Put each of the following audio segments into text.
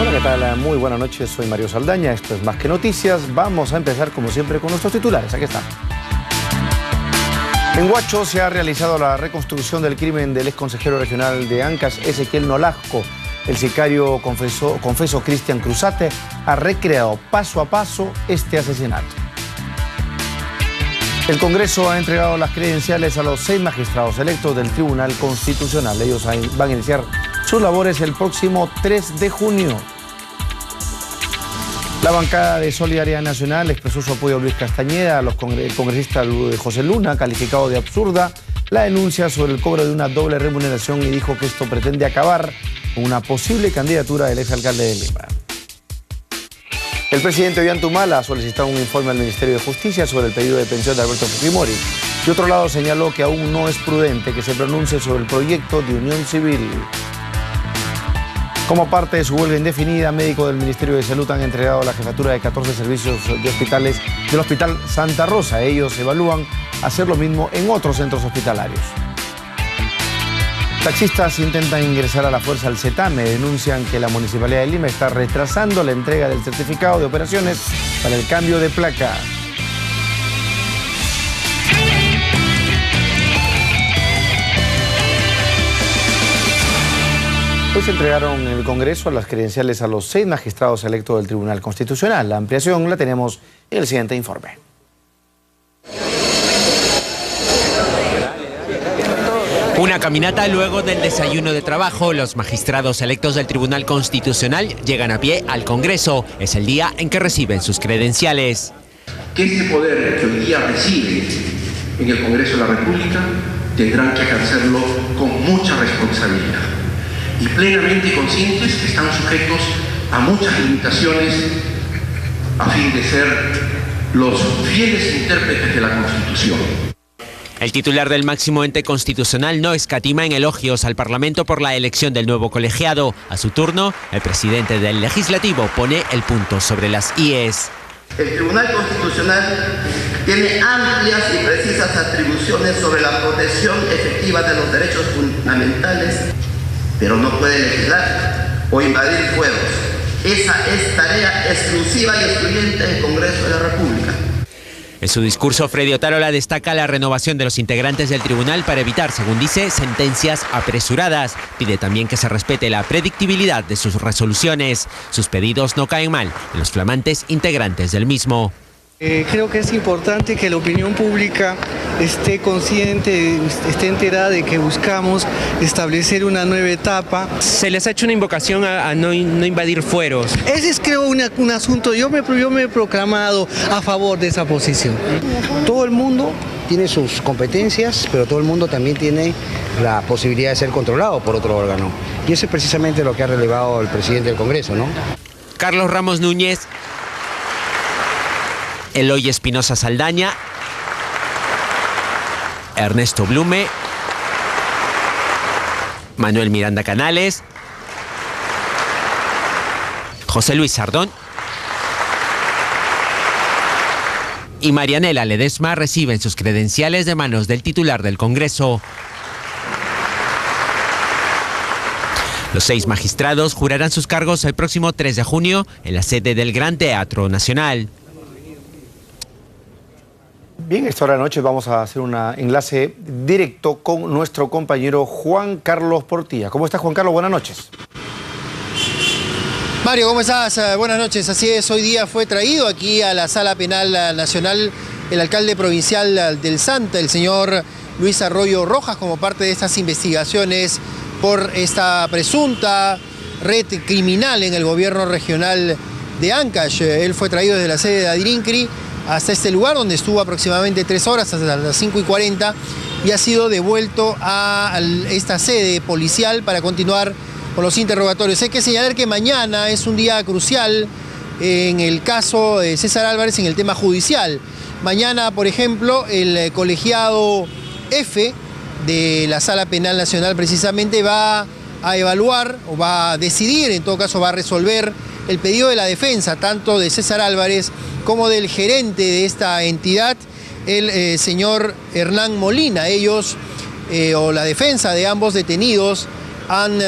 Hola, ¿qué tal? Muy buenas noches, soy Mario Saldaña, esto es Más que Noticias. Vamos a empezar como siempre con nuestros titulares, aquí están. En Huacho se ha realizado la reconstrucción del crimen del ex consejero regional de Ancash, Ezequiel Nolasco. El sicario confeso Cristian Cruzate ha recreado paso a paso este asesinato. El Congreso ha entregado las credenciales a los 6 magistrados electos del Tribunal Constitucional. Ellos van a iniciar sus labores el próximo 3 de junio. La bancada de Solidaridad Nacional expresó su apoyo a Luis Castañeda. El congresista José Luna, calificado de absurda la denuncia sobre el cobro de una doble remuneración, y dijo que esto pretende acabar con una posible candidatura del exalcalde de Lima. El presidente Ollanta ha solicitado un informe al Ministerio de Justicia sobre el pedido de pensión de Alberto Fujimori. De otro lado, señaló que aún no es prudente que se pronuncie sobre el proyecto de unión civil. Como parte de su huelga indefinida, médicos del Ministerio de Salud han entregado la jefatura de 14 servicios de hospitales del Hospital Santa Rosa. Ellos evalúan hacer lo mismo en otros centros hospitalarios. Taxistas intentan ingresar a la fuerza al CETAME. Denuncian que la Municipalidad de Lima está retrasando la entrega del certificado de operaciones para el cambio de placa. Hoy se entregaron en el Congreso las credenciales a los 6 magistrados electos del Tribunal Constitucional. La ampliación la tenemos en el siguiente informe. Una caminata luego del desayuno de trabajo. Los magistrados electos del Tribunal Constitucional llegan a pie al Congreso. Es el día en que reciben sus credenciales. Que este poder que hoy día reciben en el Congreso de la República tendrán que ejercerlo con mucha responsabilidad y plenamente conscientes que están sujetos a muchas limitaciones a fin de ser los fieles intérpretes de la Constitución. El titular del máximo ente constitucional no escatima en elogios al Parlamento por la elección del nuevo colegiado. A su turno, el presidente del Legislativo pone el punto sobre las IES. El Tribunal Constitucional tiene amplias y precisas atribuciones sobre la protección efectiva de los derechos fundamentales, pero no puede legislar o invadir fueros. Esa es tarea exclusiva y excluyente del Congreso de la República. En su discurso, Freddy Otárola destaca la renovación de los integrantes del tribunal para evitar, según dice, sentencias apresuradas. Pide también que se respete la predictibilidad de sus resoluciones. Sus pedidos no caen mal en los flamantes integrantes del mismo. Creo que es importante que la opinión pública esté consciente, esté enterada de que buscamos establecer una nueva etapa. Se les ha hecho una invocación a no invadir fueros. Ese es, creo, un asunto. Yo me he proclamado a favor de esa posición. Todo el mundo tiene sus competencias, pero todo el mundo también tiene la posibilidad de ser controlado por otro órgano. Y eso es precisamente lo que ha relevado el presidente del Congreso, ¿no? Carlos Ramos Núñez, Eloy Espinosa Saldaña, Ernesto Blume, Manuel Miranda Canales, José Luis Sardón y Marianela Ledesma reciben sus credenciales de manos del titular del Congreso. Los 6 magistrados jurarán sus cargos el próximo 3 de junio en la sede del Gran Teatro Nacional. Bien, esta hora de la noche vamos a hacer un enlace directo con nuestro compañero Juan Carlos Portilla. ¿Cómo estás, Juan Carlos? Buenas noches. Mario, ¿cómo estás? Buenas noches. Así es, hoy día fue traído aquí a la Sala Penal Nacional el alcalde provincial del Santa, el señor Luis Arroyo Rojas, como parte de estas investigaciones por esta presunta red criminal en el gobierno regional de Ancash. Él fue traído desde la sede de Adirincri hasta este lugar, donde estuvo aproximadamente 3 horas, hasta las 5:40, y ha sido devuelto a esta sede policial para continuar con los interrogatorios. Hay que señalar que mañana es un día crucial en el caso de César Álvarez en el tema judicial. Mañana, por ejemplo, el colegiado F de la Sala Penal Nacional precisamente va a evaluar, o va a decidir, en todo caso va a resolver el pedido de la defensa, tanto de César Álvarez como del gerente de esta entidad, el señor Hernán Molina. Ellos, o la defensa de ambos detenidos, han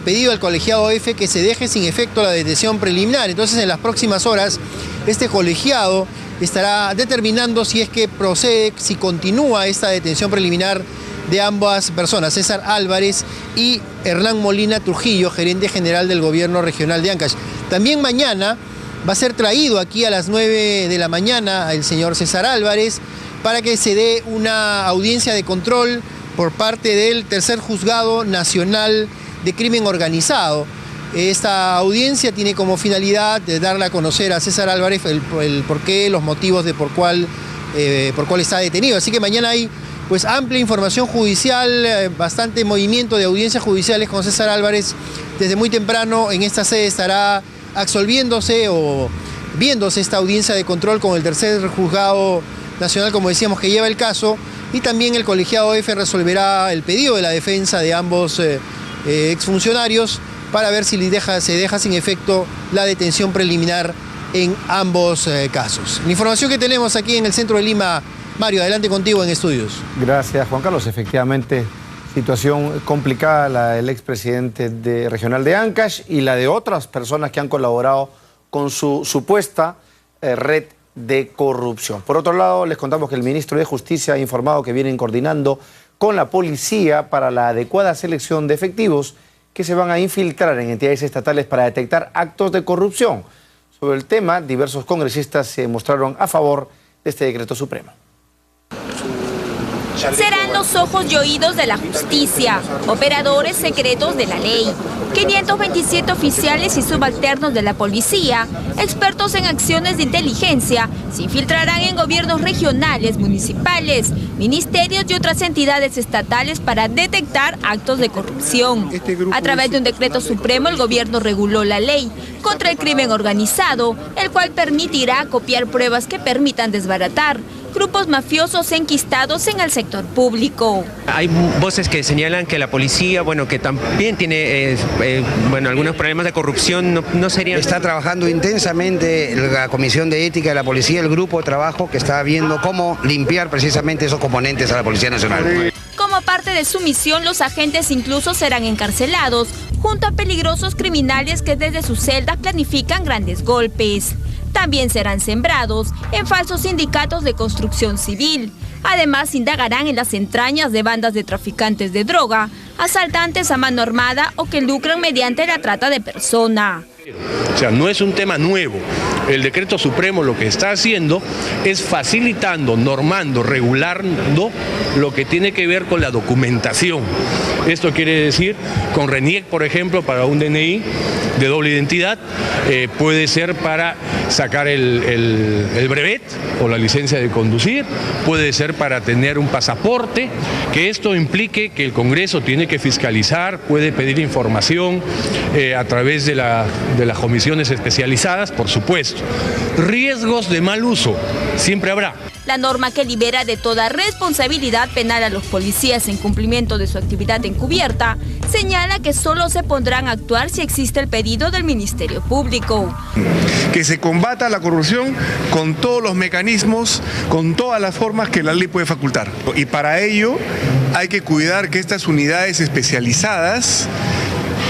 pedido al colegiado F que se deje sin efecto la detención preliminar. Entonces, en las próximas horas, este colegiado estará determinando si es que procede, si continúa esta detención preliminar de ambas personas, César Álvarez y Hernán Molina Trujillo, gerente general del gobierno regional de Ancash. También mañana va a ser traído aquí a las 9 de la mañana el señor César Álvarez para que se dé una audiencia de control por parte del Tercer Juzgado Nacional de Crimen Organizado. Esta audiencia tiene como finalidad de darle a conocer a César Álvarez el porqué, los motivos de por cuál está detenido. Así que mañana hay pues amplia información judicial, bastante movimiento de audiencias judiciales con César Álvarez. Desde muy temprano en esta sede estará absolviéndose o viéndose esta audiencia de control con el Tercer Juzgado Nacional, como decíamos, que lleva el caso, y también el colegiado F resolverá el pedido de la defensa de ambos exfuncionarios para ver si se deja sin efecto la detención preliminar en ambos casos. La información que tenemos aquí en el centro de Lima. Mario, adelante contigo en estudios. Gracias, Juan Carlos. Efectivamente, situación complicada la del expresidente regional de Ancash y la de otras personas que han colaborado con su supuesta red de corrupción. Por otro lado, les contamos que el ministro de Justicia ha informado que vienen coordinando con la policía para la adecuada selección de efectivos que se van a infiltrar en entidades estatales para detectar actos de corrupción. Sobre el tema, diversos congresistas se mostraron a favor de este decreto supremo. Serán los ojos y oídos de la justicia, operadores secretos de la ley, 527 oficiales y subalternos de la policía, expertos en acciones de inteligencia, se infiltrarán en gobiernos regionales, municipales, ministerios y otras entidades estatales para detectar actos de corrupción. A través de un decreto supremo, el gobierno reguló la ley contra el crimen organizado, el cual permitirá copiar pruebas que permitan desbaratar grupos mafiosos enquistados en el sector público. Hay voces que señalan que la policía, que también tiene algunos problemas de corrupción, no serían... Está trabajando intensamente la Comisión de Ética de la Policía, el grupo de trabajo que está viendo cómo limpiar precisamente esos componentes a la Policía Nacional. Como parte de su misión, los agentes incluso serán encarcelados junto a peligrosos criminales que desde sus celdas planifican grandes golpes. También serán sembrados en falsos sindicatos de construcción civil. Además, indagarán en las entrañas de bandas de traficantes de droga, asaltantes a mano armada o que lucran mediante la trata de personas. O sea, no es un tema nuevo. El decreto supremo lo que está haciendo es facilitando, normando, regulando lo que tiene que ver con la documentación. Esto quiere decir, con RENIEC, por ejemplo, para un DNI de doble identidad, puede ser para sacar el brevet o la licencia de conducir, puede ser para tener un pasaporte, que esto implique que el Congreso tiene que fiscalizar, puede pedir información a través de las comisiones especializadas, por supuesto. Riesgos de mal uso siempre habrá. La norma que libera de toda responsabilidad penal a los policías en cumplimiento de su actividad encubierta señala que solo se pondrán a actuar si existe el pedido del Ministerio Público. Que se combata la corrupción con todos los mecanismos, con todas las formas que la ley puede facultar. Y para ello hay que cuidar que estas unidades especializadas,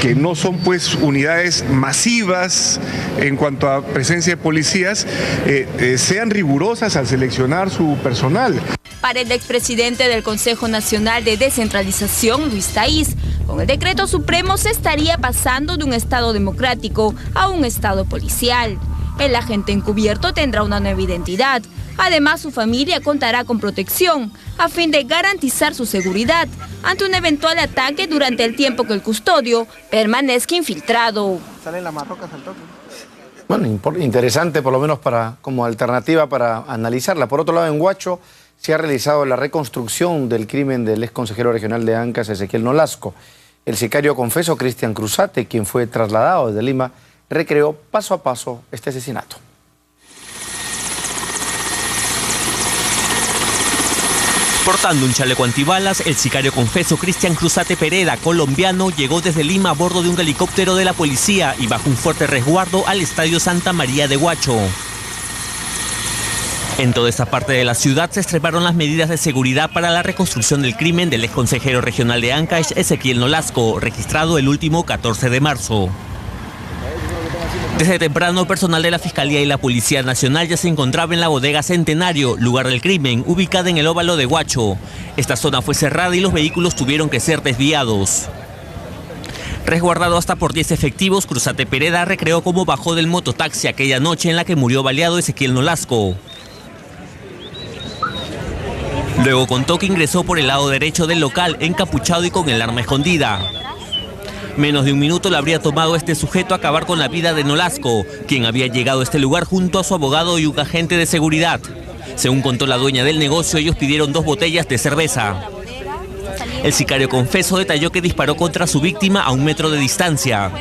que no son pues unidades masivas en cuanto a presencia de policías, sean rigurosas al seleccionar su personal. Para el expresidente del Consejo Nacional de Descentralización, Luis Taiz, con el decreto supremo se estaría pasando de un Estado democrático a un Estado policial. El agente encubierto tendrá una nueva identidad. Además, su familia contará con protección a fin de garantizar su seguridad ante un eventual ataque durante el tiempo que el custodio permanezca infiltrado. ¿Salen las marrocas al toque? Bueno, interesante por lo menos como alternativa para analizarla. Por otro lado, en Huacho se ha realizado la reconstrucción del crimen del ex consejero regional de Ancash, Ezequiel Nolasco. El sicario confeso Cristian Cruzate, quien fue trasladado desde Lima, recreó paso a paso este asesinato. Portando un chaleco antibalas, el sicario confeso Cristian Cruzate Pereda, colombiano, llegó desde Lima a bordo de un helicóptero de la policía y bajo un fuerte resguardo al Estadio Santa María de Huacho. En toda esta parte de la ciudad se extremaron las medidas de seguridad para la reconstrucción del crimen del ex consejero regional de Ancash, Ezequiel Nolasco, registrado el último 14 de marzo. Desde temprano, personal de la Fiscalía y la Policía Nacional ya se encontraba en la bodega Centenario, lugar del crimen, ubicada en el óvalo de Huacho. Esta zona fue cerrada y los vehículos tuvieron que ser desviados. Resguardado hasta por 10 efectivos, Cruzate Pereda recreó cómo bajó del mototaxi aquella noche en la que murió baleado Ezequiel Nolasco. Luego contó que ingresó por el lado derecho del local, encapuchado y con el arma escondida. Menos de un minuto le habría tomado a este sujeto acabar con la vida de Nolasco, quien había llegado a este lugar junto a su abogado y un agente de seguridad. Según contó la dueña del negocio, ellos pidieron 2 botellas de cerveza. El sicario confeso detalló que disparó contra su víctima a 1 metro de distancia.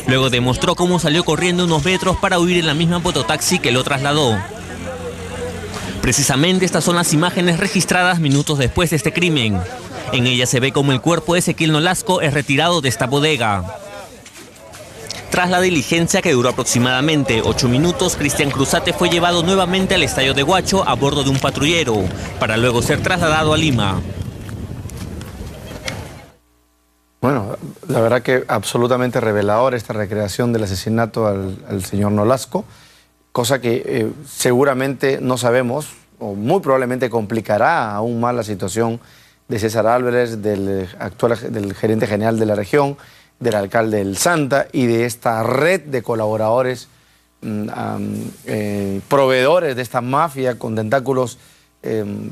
Luego demostró cómo salió corriendo unos metros para huir en la misma mototaxi que lo trasladó. Precisamente estas son las imágenes registradas minutos después de este crimen. En ella se ve cómo el cuerpo de Ezequiel Nolasco es retirado de esta bodega. Tras la diligencia, que duró aproximadamente 8 minutos, Cristian Cruzate fue llevado nuevamente al estadio de Huacho a bordo de un patrullero, para luego ser trasladado a Lima. Bueno, la verdad que absolutamente revelador esta recreación del asesinato al señor Nolasco, cosa que seguramente no sabemos, o muy probablemente complicará aún más la situación de César Álvarez, del gerente general de la región, del alcalde del Santa y de esta red de colaboradores, proveedores de esta mafia con tentáculos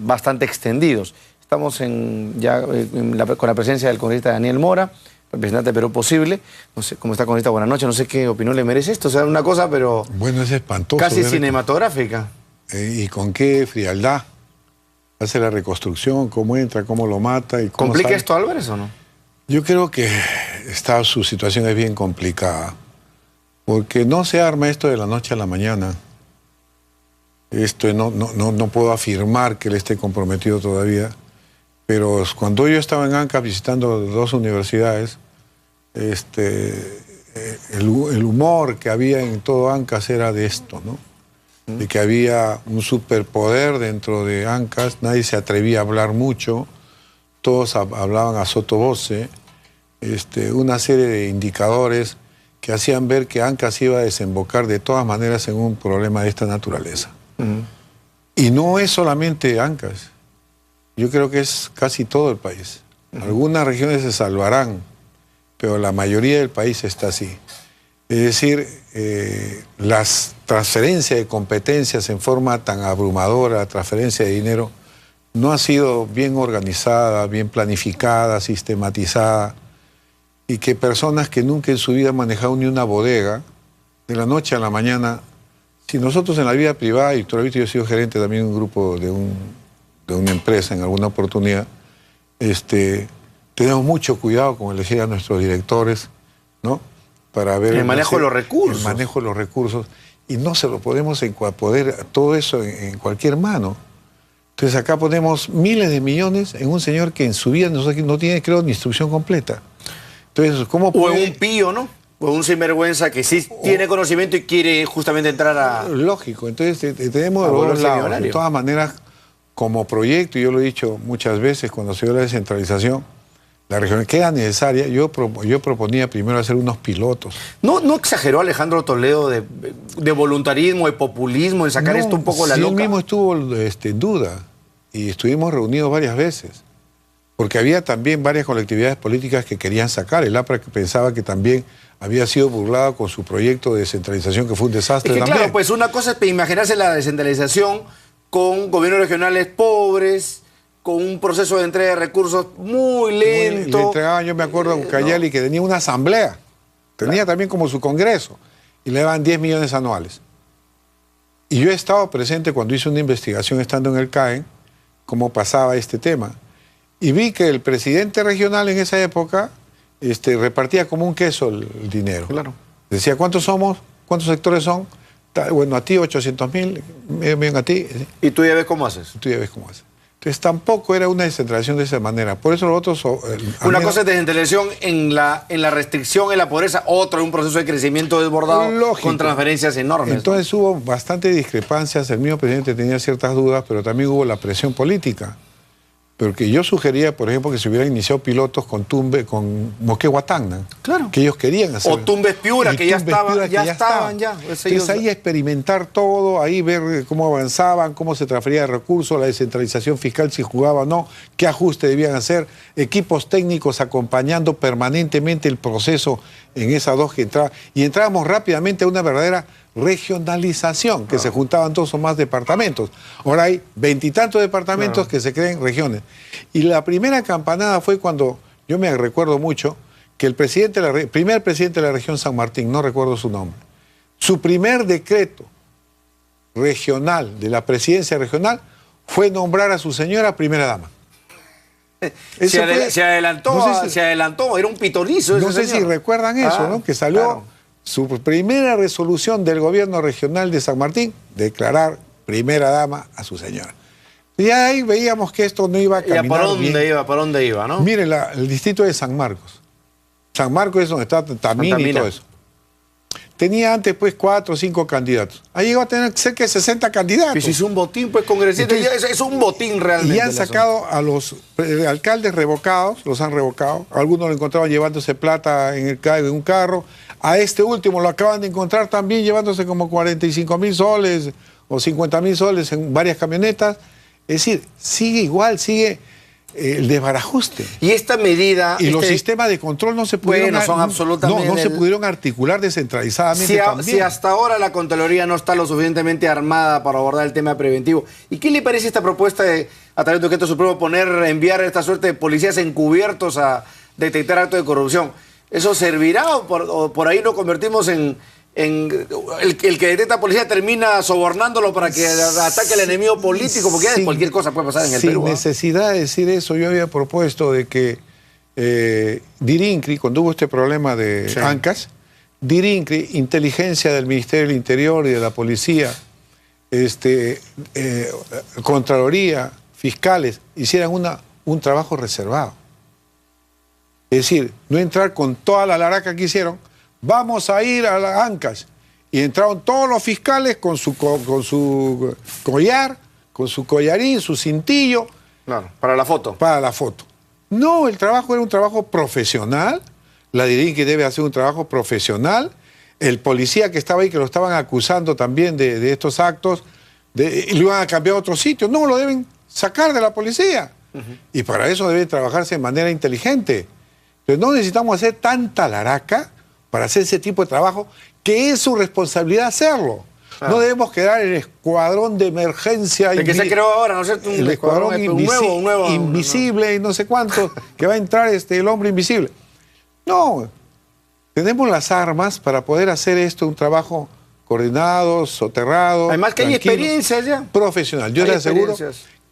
bastante extendidos. Estamos con la presencia del congresista Daniel Mora, representante de Perú Posible. No sé cómo está, congresista, buenas noches. No sé qué opinión le merece esto. O sea, una cosa, pero bueno, es espantoso. Casi cinematográfica. Y con qué frialdad hace la reconstrucción, cómo entra, cómo lo mata y cómo ¿Complica sale. esto, Álvarez, o no? Yo creo que su situación es bien complicada, porque no se arma esto de la noche a la mañana. Esto no puedo afirmar que él esté comprometido todavía, pero cuando yo estaba en Ancash visitando 2 universidades, el humor que había en todo Ancash era de esto, ¿no? De que había un superpoder dentro de Ancash, nadie se atrevía a hablar mucho, todos hablaban a sottovoce, una serie de indicadores que hacían ver que Ancash iba a desembocar de todas maneras en un problema de esta naturaleza. Y no es solamente Ancash, yo creo que es casi todo el país. Algunas regiones se salvarán, pero la mayoría del país está así. Es decir, las transferencias de competencias en forma tan abrumadora, la transferencia de dinero, no ha sido bien organizada, bien planificada, sistematizada, y que personas que nunca en su vida han manejado ni una bodega, de la noche a la mañana, si nosotros en la vida privada, y tú lo has visto, yo he sido gerente también de un grupo de una empresa en alguna oportunidad, tenemos mucho cuidado con elegir a nuestros directores, ¿no? Para ver el manejo de los recursos. El manejo de los recursos. Y no se lo podemos poder todo eso en cualquier mano. Entonces acá ponemos miles de millones en un señor que en su vida no tiene, creo, ni instrucción completa. Entonces, ¿cómo puede? O en un pío, ¿no? O un sinvergüenza que sí tiene conocimiento y quiere justamente entrar a... Lógico. Entonces tenemos de los dos lados. De todas maneras, como proyecto, y yo lo he dicho muchas veces cuando se dio la descentralización, la región que era necesaria, yo proponía primero hacer unos pilotos. ¿No exageró Alejandro Toledo de voluntarismo, de populismo, en sacar esto un poco la loca? Él mismo estuvo en duda y estuvimos reunidos varias veces, porque había también varias colectividades políticas que querían sacar. El APRA que pensaba que también había sido burlado con su proyecto de descentralización, que fue un desastre también. Claro, pues una cosa es imaginarse la descentralización con gobiernos regionales pobres, con un proceso de entrega de recursos muy lento. Le entregaban, yo me acuerdo, a Ucayali que tenía una asamblea, tenía también como su congreso, y le daban 10 millones anuales. Y yo he estado presente cuando hice una investigación estando en el CAEN, cómo pasaba este tema, y vi que el presidente regional en esa época repartía como un queso el dinero. Claro. Decía, ¿cuántos somos? ¿Cuántos sectores son? Bueno, a ti 800.000, bien a ti. ¿Y tú ya ves cómo haces? Tú ya ves cómo haces. Entonces tampoco era una descentralización de esa manera. Por eso los otros... Una cosa es descentralización en la restricción, en la pobreza, otro es un proceso de crecimiento desbordado. Lógico. Con transferencias enormes. Entonces hubo bastantes discrepancias, el mismo presidente tenía ciertas dudas, pero también hubo la presión política. Porque yo sugería, por ejemplo, que se hubieran iniciado pilotos con Tumbes, con Moquegua-Tacna. Claro. Que ellos querían hacer. O Tumbes-Piura, que ya estaban. Entonces ahí experimentar todo, ahí ver cómo avanzaban, cómo se transfería de recursos, la descentralización fiscal, si jugaba o no, qué ajustes debían hacer, equipos técnicos acompañando permanentemente el proceso en esas dos que entraban. Y entrábamos rápidamente a una verdadera regionalización, que se juntaban 2 o más departamentos. Ahora hay 20 y tantos departamentos que se creen regiones. Y la primera campanada fue cuando, yo me recuerdo mucho, que el primer presidente de la región San Martín, no recuerdo su nombre, su primer decreto regional de la presidencia regional fue nombrar a su señora primera dama. Se adelantó, era un pitonizo. No sé si recuerdan eso, ¿no? Que salió su primera resolución del gobierno regional de San Martín, declarar primera dama a su señora. Y ahí veíamos que esto no iba a caminar bien. ¿Por dónde iba, no? Miren, el distrito de San Marcos. San Marcos es donde está Tamina y todo eso. Tenía antes, pues, 4 o 5 candidatos. Ahí llegó a tener cerca de 60 candidatos. Pues es un botín, pues, congresista. Es un botín realmente. Y han sacado a los alcaldes revocados, los han revocado. Algunos lo encontraban llevándose plata en un carro. A este último lo acaban de encontrar también llevándose como 45.000 soles o 50.000 soles en varias camionetas. Es decir, sigue igual, sigue el desbarajuste. Y esta medida... Y los sistemas de control no se pudieron... no se pudieron articular descentralizadamente también. Si hasta ahora la Contraloría no está lo suficientemente armada para abordar el tema preventivo. ¿Y qué le parece esta propuesta de, a través de Decreto Supremo, enviar esta suerte de policías encubiertos a detectar actos de corrupción? ¿Eso servirá o por ahí lo convertimos en el que detecta policía termina sobornándolo para que ataque al enemigo político? Porque ya cualquier cosa puede pasar en el Perú. Sin necesidad de decir eso, yo había propuesto de que Dirincri, cuando hubo este problema de ANCAS, Dirincri, inteligencia del Ministerio del Interior y de la Policía, Contraloría, fiscales, hicieran un trabajo reservado. Es decir, no entrar con toda la laraca que hicieron. Vamos a ir a las ANCAS. Y entraron todos los fiscales con su collar, con su collarín, su cintillo. Claro, para la foto. Para la foto. No, el trabajo era un trabajo profesional. La Dirincri debe hacer un trabajo profesional. El policía que estaba ahí, que lo estaban acusando también de estos actos, lo iban a cambiar a otro sitio. No, lo deben sacar de la policía. Y para eso debe trabajarse de manera inteligente. Pero no necesitamos hacer tanta laraca para hacer ese tipo de trabajo, que es su responsabilidad hacerlo. No debemos quedar en el escuadrón de emergencia. El que se creó ahora, ¿no es cierto? El escuadrón invisible y no sé cuánto, que va a entrar el hombre invisible. No, tenemos las armas para poder hacer esto, un trabajo coordinado, soterrado. Además que hay experiencia ya. Profesional. Yo le aseguro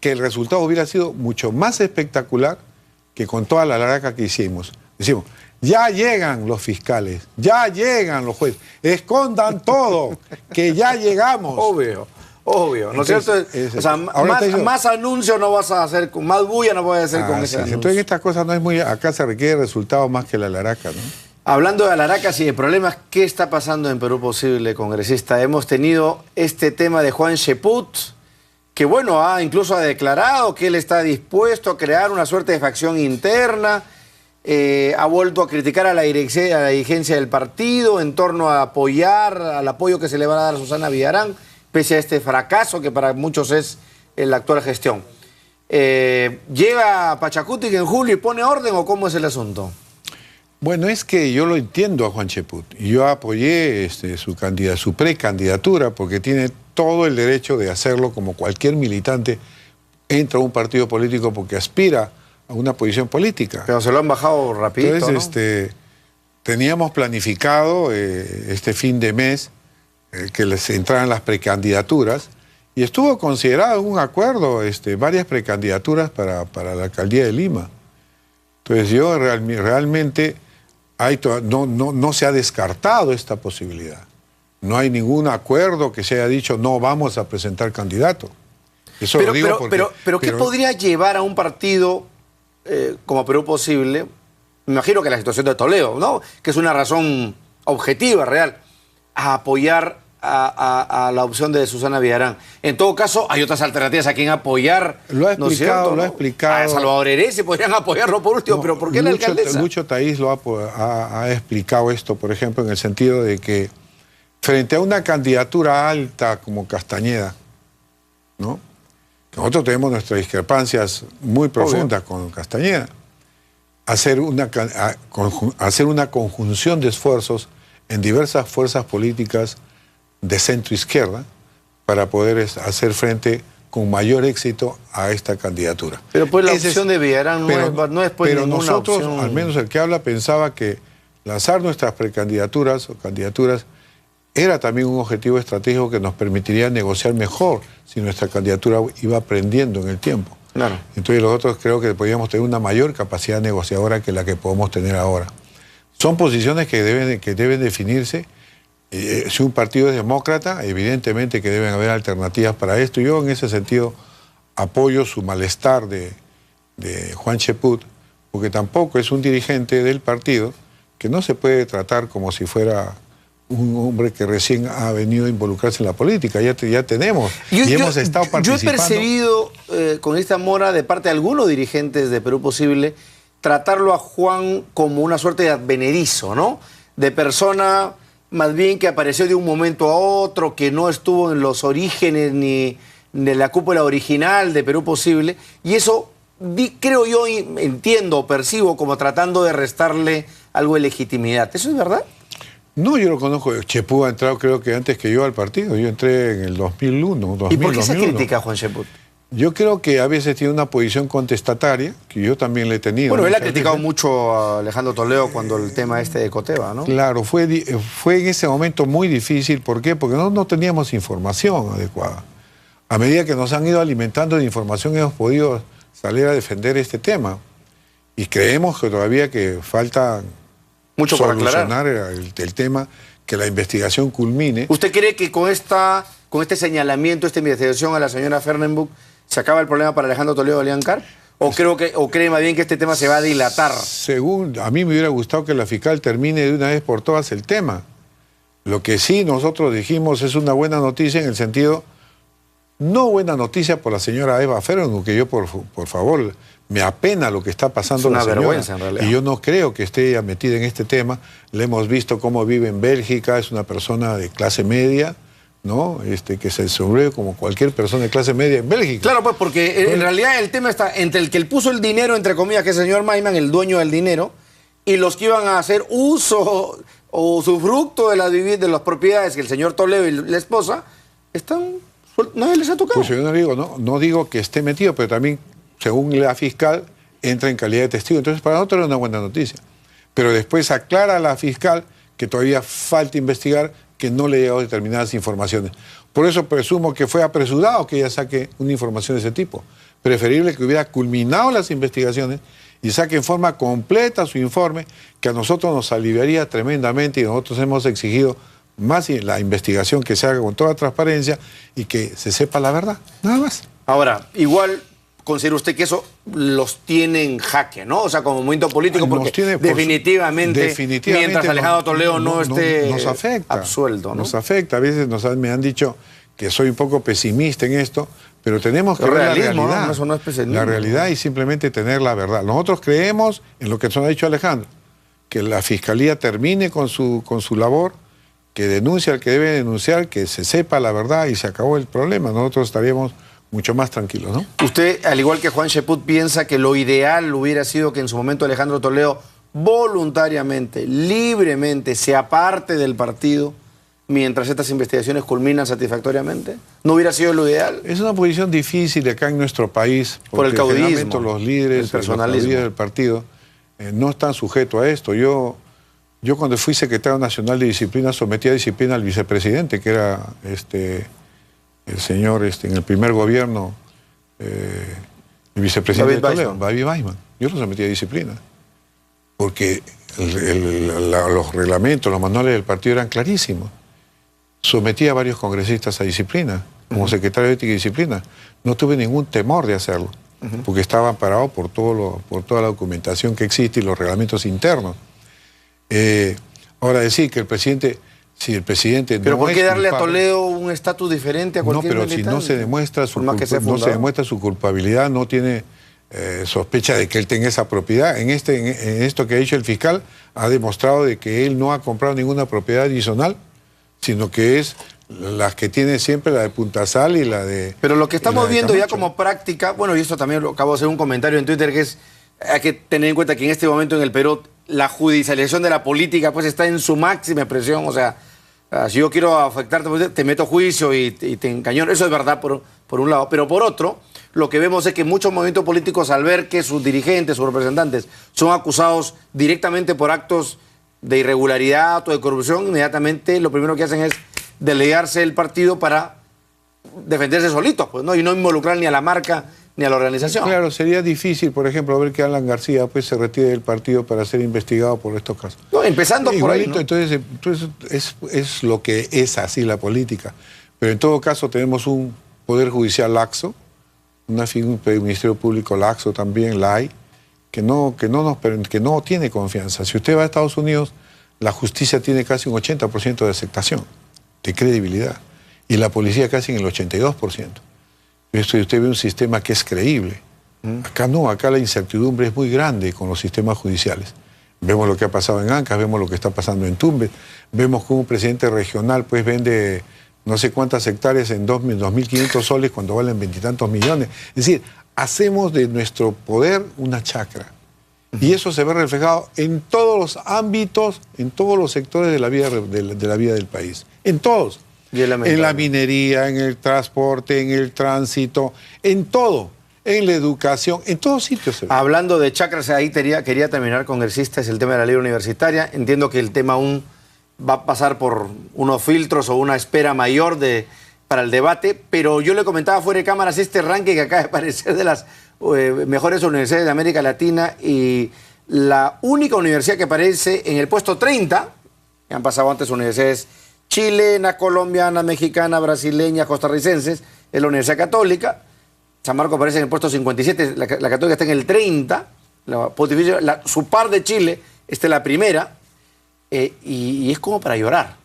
que el resultado hubiera sido mucho más espectacular que con toda la laraca que hicimos. Decimos, ya llegan los fiscales, ya llegan los jueces, escondan todo, que ya llegamos. Obvio, ¿no es cierto? O sea, más anuncios no vas a hacer, más bulla no puedes hacer con ese anuncio. Entonces estas cosas no es muy... Acá se requiere resultados más que la laraca, ¿no? Hablando de laracas y de problemas, ¿qué está pasando en Perú Posible, congresista? Hemos tenido este tema de Juan Cheput, que bueno, incluso ha declarado que él está dispuesto a crear una suerte de facción interna. Ha vuelto a criticar a la dirigencia del partido en torno a apoyar, al apoyo que se le va a dar a Susana Villarán, pese a este fracaso que para muchos es la actual gestión. ¿Llega a Pachacutic en julio y pone orden o cómo es el asunto? Bueno, es que yo lo entiendo a Juan Cheput. Y yo apoyé su precandidatura porque tiene todo el derecho de hacerlo como cualquier militante entra a un partido político porque aspira a una posición política. Pero se lo han bajado rapidito, entonces, ¿no? Teníamos planificado este fin de mes que les entraran las precandidaturas y estuvo considerado en un acuerdo varias precandidaturas para la alcaldía de Lima. Entonces yo realmente no se ha descartado esta posibilidad. No hay ningún acuerdo que se haya dicho no vamos a presentar candidato. Eso lo digo porque... Pero ¿qué podría llevar a un partido como Perú Posible? Me imagino que la situación de Toledo, ¿no? Que es una razón objetiva, real, a apoyar a la opción de Susana Villarán. En todo caso, hay otras alternativas a quien apoyar. Lo ha explicado, ¿no? Lo ha explicado. A Salvador Herese podrían apoyarlo por último, pero ¿por qué la alcaldesa? Lucho Taís ha explicado esto, por ejemplo, en el sentido de que frente a una candidatura alta como Castañeda, ¿no? Nosotros tenemos nuestras discrepancias muy profundas con Castañeda. Hacer una conjunción de esfuerzos en diversas fuerzas políticas de centro-izquierda para poder hacer frente con mayor éxito a esta candidatura. Pero pues la opción de Villarán no es pues pero ninguna nosotros, opción. al menos el que habla, pensaba que lanzar nuestras precandidaturas o candidaturas era también un objetivo estratégico que nos permitiría negociar mejor si nuestra candidatura iba aprendiendo en el tiempo. Claro. Entonces nosotros creo que podríamos tener una mayor capacidad negociadora que la que podemos tener ahora. Son posiciones que deben definirse. Si un partido es demócrata, evidentemente que deben haber alternativas para esto. Yo en ese sentido apoyo su malestar de Juan Cheput, porque tampoco es un dirigente del partido que no se puede tratar como si fuera un hombre que recién ha venido a involucrarse en la política. Ya tenemos hemos estado participando. Yo he percibido con esta Mora de parte de algunos dirigentes de Perú Posible tratarlo a Juan como una suerte de advenedizo, ¿no? De persona más bien que apareció de un momento a otro, que no estuvo en los orígenes ni de la cúpula original de Perú Posible, y eso creo yo, entiendo, percibo como tratando de restarle algo de legitimidad. ¿Eso es verdad? No, yo lo conozco. Cheput ha entrado creo que antes que yo al partido. Yo entré en el 2001. ¿Y por qué se critica a Juan Cheput? Yo creo que a veces tiene una posición contestataria, que yo también le he tenido. Bueno, él ha criticado mucho a Alejandro Toledo cuando el tema de Coteva, ¿no? Claro, fue en ese momento muy difícil. ¿Por qué? Porque no teníamos información adecuada. A medida que nos han ido alimentando de información, hemos podido salir a defender este tema. Y creemos que todavía que falta mucho por solucionar el tema, que la investigación culmine. ¿Usted cree que con este señalamiento, esta investigación a la señora Fernenbuch, se acaba el problema para Alejandro Toledo de Liancar? ¿O cree más bien que este tema se va a dilatar? Según, a mí me hubiera gustado que la fiscal termine de una vez por todas el tema. Lo que sí nosotros dijimos es una buena noticia en el sentido, no buena noticia por la señora Eva Fernenbuch, que yo por favor, me apena lo que está pasando la señora. Es una vergüenza en realidad. Y yo no creo que esté ella metida en este tema. Le hemos visto cómo vive en Bélgica, es una persona de clase media, ¿no? Que se sobrevive como cualquier persona de clase media en Bélgica. Claro, pues porque en realidad el tema está entre el que él puso el dinero, entre comillas, que es el señor Maiman, el dueño del dinero, y los que iban a hacer uso o usufructo de las propiedades que el señor Toledo y la esposa están... Nadie les ha tocado. Pues yo no digo que esté metido, pero también, según la fiscal, entra en calidad de testigo. Entonces, para nosotros es una buena noticia. Pero después aclara a la fiscal que todavía falta investigar, que no le llegó determinadas informaciones. Por eso presumo que fue apresurado que ella saque una información de ese tipo. Preferible que hubiera culminado las investigaciones y saque en forma completa su informe, que a nosotros nos aliviaría tremendamente, y nosotros hemos exigido más la investigación que se haga con toda transparencia y que se sepa la verdad, nada más. Ahora, igual considera usted que eso los tiene en jaque, ¿no? O sea, como movimiento político, porque definitivamente mientras Alejandro Toledo no esté nos afecta, absuelto, ¿no? Nos afecta. A veces me han dicho que soy un poco pesimista en esto, pero tenemos que ver la realidad. ¿no? Eso no es pesimismo. La realidad y simplemente tener la verdad. Nosotros creemos en lo que nos ha dicho Alejandro, que la Fiscalía termine con su labor, que denuncie al que debe denunciar, que se sepa la verdad y se acabó el problema. Nosotros estaríamos mucho más tranquilos, ¿no? Usted, al igual que Juan Cheput, piensa que lo ideal hubiera sido que en su momento Alejandro Toledo voluntariamente, libremente, se aparte del partido mientras estas investigaciones culminan satisfactoriamente. ¿No hubiera sido lo ideal? Es una posición difícil acá en nuestro país. Por el caudillismo, los líderes, el personalismo del partido no están sujetos a esto. Yo cuando fui secretario nacional de disciplina sometí a disciplina al vicepresidente, que era el señor en el primer gobierno, el vicepresidente David Weissman. Yo lo sometí a disciplina. Porque los reglamentos, los manuales del partido eran clarísimos. Sometí a varios congresistas a disciplina. como secretario de Ética y Disciplina. No tuve ningún temor de hacerlo, porque estaba amparado por toda la documentación que existe y los reglamentos internos. Ahora decir que el presidente... Si el presidente ¿Pero no por qué es darle culpable, a Toledo un estatus diferente a cualquier militante? No, pero si no se demuestra su culpabilidad, no tiene sospecha de que él tenga esa propiedad. En esto que ha dicho el fiscal, ha demostrado de que él no ha comprado ninguna propiedad adicional, sino que es las que tiene siempre, la de Punta Sal y la de... Pero lo que estamos viendo ya como práctica, bueno, y esto también lo acabo de hacer un comentario en Twitter, que es, hay que tener en cuenta que en este momento en el Perú la judicialización de la política pues está en su máxima expresión, o sea, si yo quiero afectarte, pues, te meto juicio y te encañono. Eso es verdad por un lado. Pero por otro, lo que vemos es que muchos movimientos políticos, al ver que sus dirigentes, sus representantes, son acusados directamente por actos de irregularidad o de corrupción, inmediatamente lo primero que hacen es delegarse el partido para defenderse solitos, pues, ¿no? Y no involucrar ni a la marca ni a la organización. Claro, sería difícil, por ejemplo, ver que Alan García pues se retire del partido para ser investigado por estos casos. No, empezando por ahí, ¿no? Entonces es lo que es así la política. Pero en todo caso tenemos un poder judicial laxo, un Ministerio Público laxo también, la hay, que no tiene confianza. Si usted va a Estados Unidos, la justicia tiene casi un 80% de aceptación, de credibilidad, y la policía casi en el 82%. Usted ve un sistema que es creíble. Acá no, acá la incertidumbre es muy grande con los sistemas judiciales. Vemos lo que ha pasado en Ancas, vemos lo que está pasando en Tumbes, vemos cómo un presidente regional pues vende no sé cuántas hectáreas en 2.500 soles cuando valen 20 y tantos millones. Es decir, hacemos de nuestro poder una chacra. Y eso se ve reflejado en todos los ámbitos, en todos los sectores de la vida del país. En todos. En la minería, en el transporte, en el tránsito, en todo, en la educación, en todos sitios. Hablando de chacras, ahí quería terminar, congresista, es el tema de la ley universitaria. Entiendo que el tema aún va a pasar por unos filtros o una espera mayor para el debate, pero yo le comentaba fuera de cámaras este ranking que acaba de aparecer de las mejores universidades de América Latina, y la única universidad que aparece en el puesto 30, que han pasado antes universidades chilenas, colombianas, mexicanas, brasileñas, costarricenses, es la Universidad Católica. San Marcos aparece en el puesto 57, la Católica está en el 30, su par de Chile está en la primera, y es como para llorar.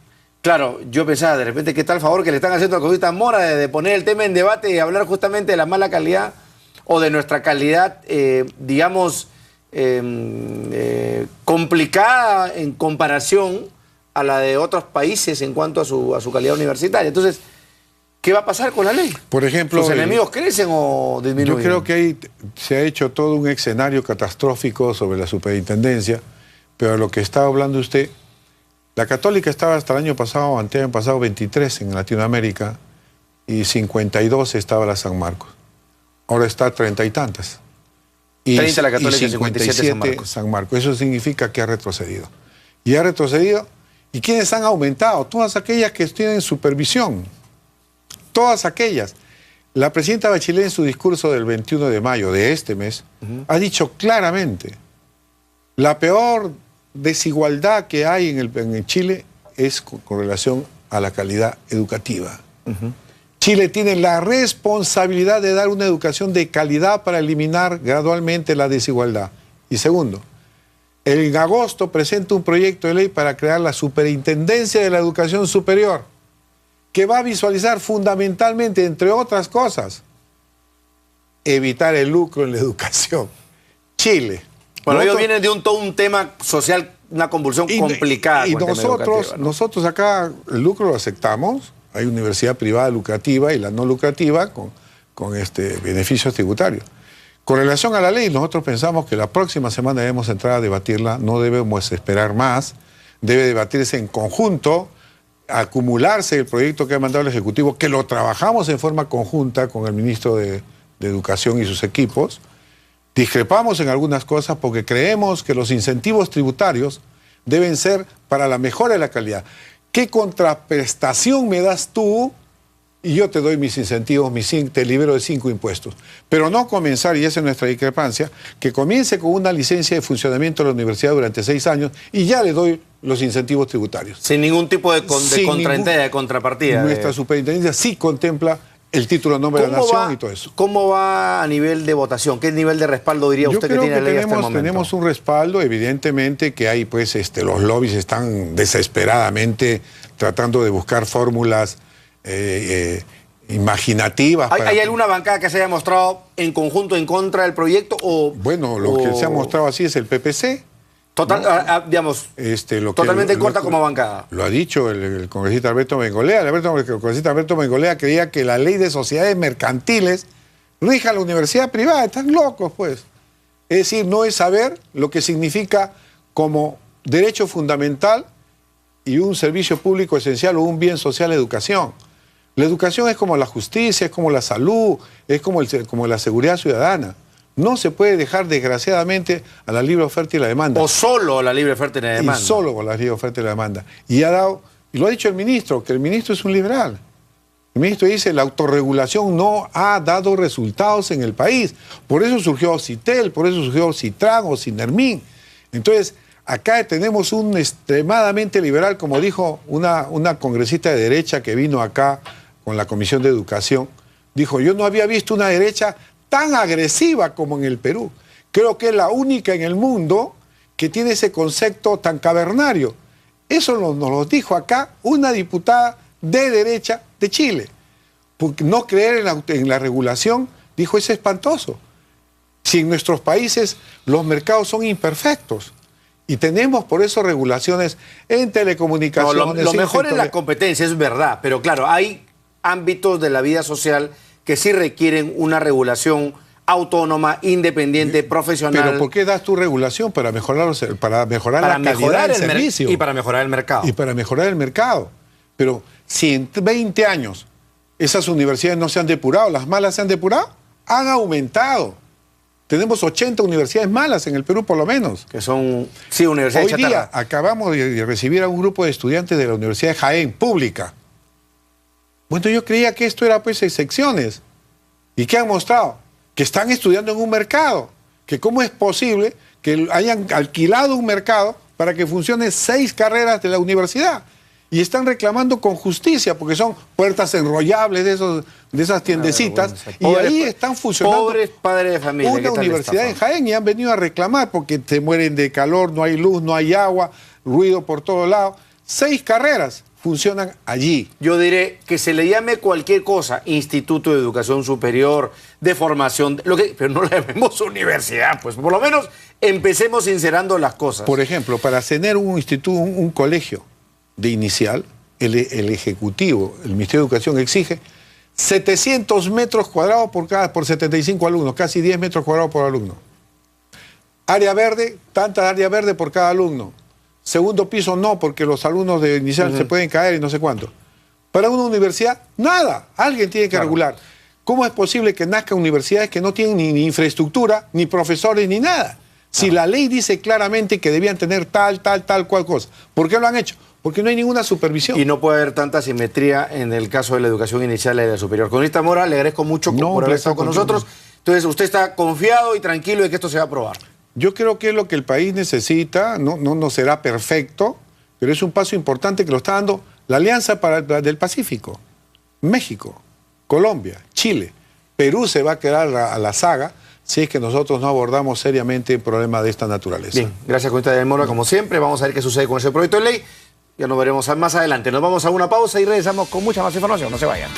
Claro, yo pensaba de repente qué tal favor que le están haciendo a Cosita Mora de poner el tema en debate y hablar justamente de la mala calidad o de nuestra calidad, digamos, complicada en comparación a la de otros países en cuanto a su calidad universitaria. Entonces, ¿qué va a pasar con la ley? Por ejemplo, ¿los enemigos crecen o disminuyen? Yo creo que ahí se ha hecho todo un escenario catastrófico sobre la superintendencia, pero lo que estaba hablando usted, la Católica estaba hasta el año pasado, anteaño pasado, 23 en Latinoamérica, y 52 estaba la San Marcos. Ahora está 30 y tantas. 30 la Católica y 57 San Marcos. Eso significa que ha retrocedido. Y ha retrocedido. ¿Y quiénes han aumentado? Todas aquellas que tienen supervisión. Todas aquellas. La presidenta Bachelet en su discurso del 21 de mayo de este mes ha dicho claramente, la peor desigualdad que hay en Chile es con relación a la calidad educativa. Chile tiene la responsabilidad de dar una educación de calidad para eliminar gradualmente la desigualdad. Y segundo, en agosto presenta un proyecto de ley para crear la Superintendencia de la Educación Superior, que va a visualizar fundamentalmente, entre otras cosas, evitar el lucro en la educación. Chile. Bueno, ellos vienen de todo un tema social, una convulsión complicada. Y nosotros acá el lucro lo aceptamos. Hay universidad privada lucrativa y la no lucrativa con beneficios tributarios. Con relación a la ley, nosotros pensamos que la próxima semana debemos entrar a debatirla, no debemos esperar más, debe debatirse en conjunto, acumularse el proyecto que ha mandado el Ejecutivo, que lo trabajamos en forma conjunta con el ministro de Educación y sus equipos. Discrepamos en algunas cosas porque creemos que los incentivos tributarios deben ser para la mejora de la calidad. ¿Qué contraprestación me das tú? Y yo te doy mis incentivos, te libero de 5 impuestos. Pero no comenzar, y esa es nuestra discrepancia, que comience con una licencia de funcionamiento de la universidad durante 6 años y ya le doy los incentivos tributarios. Sin ningún tipo de contrapartida. Nuestra superintendencia sí contempla el título de nombre de la nación y todo eso. ¿Cómo va a nivel de votación? ¿Qué nivel de respaldo diría usted que tiene la ley hasta el momento? Tenemos un respaldo, evidentemente que hay, pues, los lobbies están desesperadamente tratando de buscar fórmulas imaginativas. ¿Hay alguna bancada que se haya mostrado en conjunto en contra del proyecto? Bueno, lo que se ha mostrado así es el PPC. Digamos, totalmente en contra como bancada. Lo ha dicho el congresista Alberto Bengolea. El congresista Alberto Bengolea creía que la ley de sociedades mercantiles rija a la universidad privada. Están locos, pues. Es decir, no es saber lo que significa como derecho fundamental y un servicio público esencial o un bien social, educación. La educación es como la justicia, es como la salud, es como la seguridad ciudadana. No se puede dejar, desgraciadamente, a la libre oferta y la demanda. O solo a la libre oferta y la demanda. Y solo con la libre oferta y la demanda. Y lo ha dicho el ministro, que el ministro es un liberal. El ministro dice, la autorregulación no ha dado resultados en el país. Por eso surgió Citel, por eso surgió Citran o Sinermin. Entonces, acá tenemos un extremadamente liberal, como dijo una congresista de derecha que vino acá con la Comisión de Educación. Dijo, yo no había visto una derecha tan agresiva como en el Perú. Creo que es la única en el mundo que tiene ese concepto tan cavernario. Eso nos lo dijo acá una diputada de derecha de Chile. Porque no creer en la regulación, dijo, es espantoso. Si en nuestros países los mercados son imperfectos y tenemos por eso regulaciones en telecomunicaciones. No, lo mejor es la competencia, es verdad, pero claro, hay ámbitos de la vida social que sí requieren una regulación autónoma, independiente, profesional. ¿Pero por qué das tu regulación? Para mejorar la calidad del servicio. Y para mejorar el mercado. Y para mejorar el mercado. Pero si en 20 años esas universidades no se han depurado, las malas se han depurado, han aumentado. Tenemos 80 universidades malas en el Perú, por lo menos. Que son, sí, universidades Hoy día acabamos de recibir a un grupo de estudiantes de la Universidad de Jaén, pública. Bueno, yo creía que esto era, pues, secciones. ¿Y qué han mostrado? Que están estudiando en un mercado. Que cómo es posible que hayan alquilado un mercado para que funcionen 6 carreras de la universidad. Y están reclamando con justicia, porque son puertas enrollables de esas tiendecitas. Y ahí están funcionando. Pobres padres de familia. Una universidad en Jaén y han venido a reclamar porque se mueren de calor, no hay luz, no hay agua, ruido por todos lados. 6 carreras funcionan allí. Yo diré que se le llame cualquier cosa, Instituto de Educación Superior, de formación, pero no le llamemos universidad, pues por lo menos empecemos sincerando las cosas. Por ejemplo, para tener un instituto, un colegio de inicial, el Ejecutivo, el Ministerio de Educación exige 700 metros cuadrados por 75 alumnos, casi 10 metros cuadrados por alumno. Área verde, tanta área verde por cada alumno. Segundo piso no, porque los alumnos de inicial se pueden caer y no sé cuánto. Para una universidad, nada. Alguien tiene que regular. ¿Cómo es posible que nazcan universidades que no tienen ni infraestructura, ni profesores, ni nada? Si la ley dice claramente que debían tener tal cual cosa. ¿Por qué lo han hecho? Porque no hay ninguna supervisión. Y no puede haber tanta simetría en el caso de la educación inicial y de la superior. Congresista Mora, le agradezco mucho por haber estado con nosotros. Entonces, usted está confiado y tranquilo de que esto se va a aprobar. Yo creo que es lo que el país necesita, no será perfecto, pero es un paso importante que lo está dando la Alianza del Pacífico. México, Colombia, Chile, Perú se va a quedar a la saga si es que nosotros no abordamos seriamente un problema de esta naturaleza. Bien, gracias, congresista Mora, como siempre. Vamos a ver qué sucede con ese proyecto de ley. Ya nos veremos más adelante. Nos vamos a una pausa y regresamos con mucha más información. No se vayan.